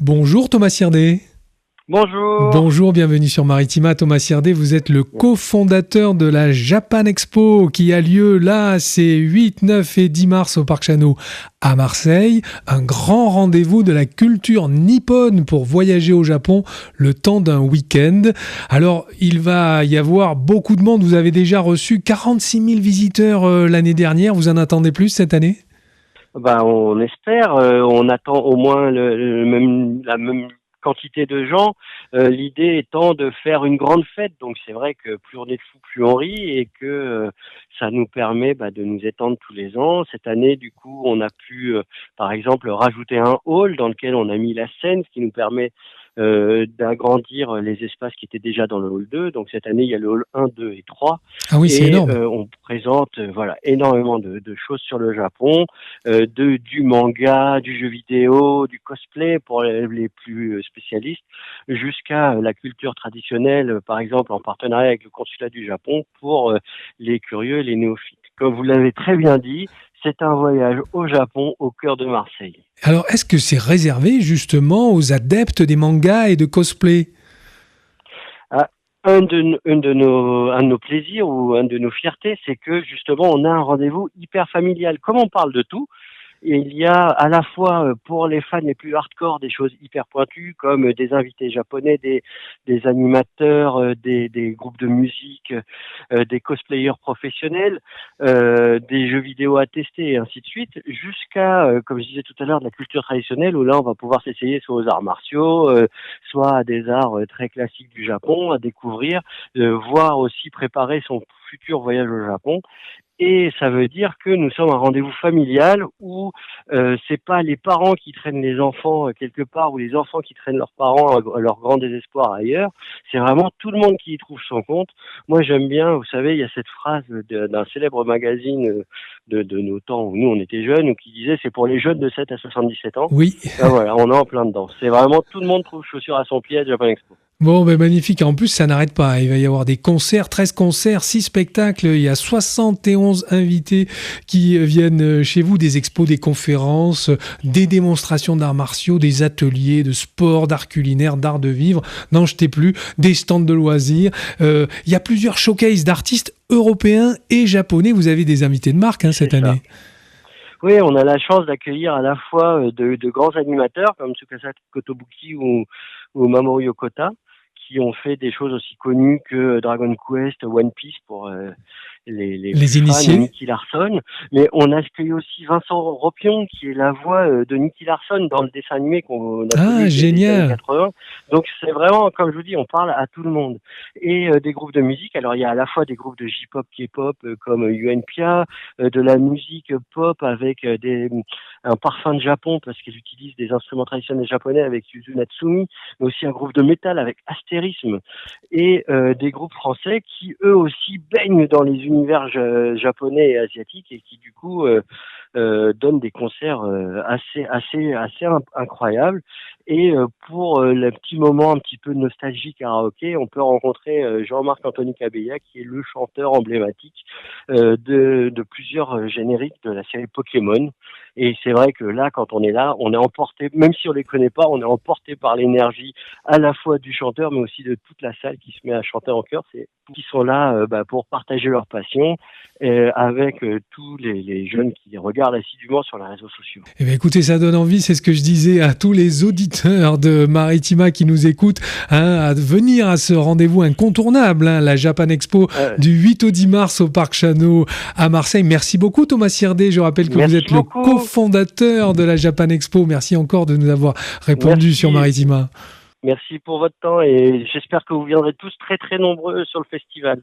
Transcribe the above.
Bonjour Thomas Sirdé. Bonjour. Bonjour, bienvenue sur Maritima. Thomas Sirdé, vous êtes le cofondateur de la Japan Expo qui a lieu là, c'est 8, 9 et 10 mars au Parc Chano à Marseille. Un grand rendez-vous de la culture nippone pour voyager au Japon le temps d'un week-end. Alors, il va y avoir beaucoup de monde. Vous avez déjà reçu 46 000 visiteurs l'année dernière. Vous en attendez plus cette année ? On espère, on attend au moins la même quantité de gens. L'idée étant de faire une grande fête. Donc c'est vrai que plus on est de fous, plus on rit, et que ça nous permet de nous étendre tous les ans. Cette année, du coup, on a pu, par exemple, rajouter un hall dans lequel on a mis la scène, ce qui nous permet d'agrandir les espaces qui étaient déjà dans le hall 2. Donc cette année, il y a le hall 1, 2 et 3. Ah oui, c'est Et énorme. on présente énormément de choses sur le Japon, du manga, du jeu vidéo, du cosplay pour les plus spécialistes, jusqu'à la culture traditionnelle, par exemple en partenariat avec le consulat du Japon pour les curieux et les néophytes. Comme vous l'avez très bien dit, c'est un voyage au Japon, au cœur de Marseille. Alors, est-ce que c'est réservé justement aux adeptes des mangas et de cosplay ? Ah, un de nos plaisirs ou un de nos fiertés, c'est que justement on a un rendez-vous hyper familial. Comme on parle de tout, et il y a à la fois pour les fans les plus hardcore des choses hyper pointues comme des invités japonais, des animateurs, des groupes de musique, des cosplayers professionnels, des jeux vidéo à tester et ainsi de suite, jusqu'à, comme je disais tout à l'heure, de la culture traditionnelle où là on va pouvoir s'essayer soit aux arts martiaux, soit à des arts très classiques du Japon à découvrir, voir aussi préparer son futur voyage au Japon. Et ça veut dire que nous sommes un rendez-vous familial où c'est pas les parents qui traînent les enfants quelque part ou les enfants qui traînent leurs parents à leur grand désespoir ailleurs. C'est vraiment tout le monde qui y trouve son compte. Moi, j'aime bien, vous savez, il y a cette phrase d'un célèbre magazine de nos temps où nous on était jeunes, ou qui disait c'est pour les jeunes de 7 à 77 ans. Oui. Ben voilà, on est en plein dedans. C'est vraiment tout le monde trouve chaussure à son pied à Japan Expo. Bon, ben magnifique. En plus, ça n'arrête pas. Il va y avoir des concerts, 13 concerts, 6 spectacles. Il y a 71 invités qui viennent chez vous, des expos, des conférences, des démonstrations d'arts martiaux, des ateliers de sport, d'art culinaire, d'art de vivre. N'en jetez plus, des stands de loisirs. Il y a plusieurs showcases d'artistes européens et japonais. Vous avez des invités de marque cette C'est ça. année. Oui, on a la chance d'accueillir à la fois de grands animateurs comme Tsukasa Kotobuki ou Mamoru Yokota, qui ont fait des choses aussi connues que Dragon Quest, One Piece pour les plus Les fans, initiés. Nicky Larson. Mais on a accueilli aussi Vincent Ropion, qui est la voix de Nicky Larson dans le dessin animé qu'on a Ah, connu des années génial. 80. Donc c'est vraiment, comme je vous dis, on parle à tout le monde. Et des groupes de musique, alors il y a à la fois des groupes de J-pop, K-pop, comme UNPIA, de la musique pop avec un parfum de Japon, parce qu'ils utilisent des instruments traditionnels japonais avec Yuzu Natsumi, mais aussi un groupe de métal avec Astérisme, et des groupes français qui eux aussi baignent dans les univers japonais et asiatiques, et qui du coup donnent des concerts assez incroyables. Et pour le petit moment un petit peu nostalgique karaoké, on peut rencontrer Jean-Marc Anthony Cabella, qui est le chanteur emblématique de plusieurs génériques de la série Pokémon. Et c'est vrai que là, quand on est là, on est emporté, même si on les connaît pas, on est emporté par l'énergie à la fois du chanteur, mais aussi de toute la salle qui se met à chanter en chœur. C'est qui sont là pour partager leur passion avec tous les jeunes qui les regardent assidûment sur les réseaux sociaux. Eh bien, écoutez, ça donne envie, c'est ce que je disais à tous les auditeurs de Maritima qui nous écoutent, à venir à ce rendez-vous incontournable, la Japan Expo du 8 au 10 mars au Parc Chano à Marseille. Merci beaucoup Thomas Sirdé, je rappelle que vous Merci êtes le beaucoup. cofondateur de la Japan Expo. Merci encore de nous avoir répondu sur Merci. Maritima. Merci pour votre temps, et j'espère que vous viendrez tous très très nombreux sur le festival.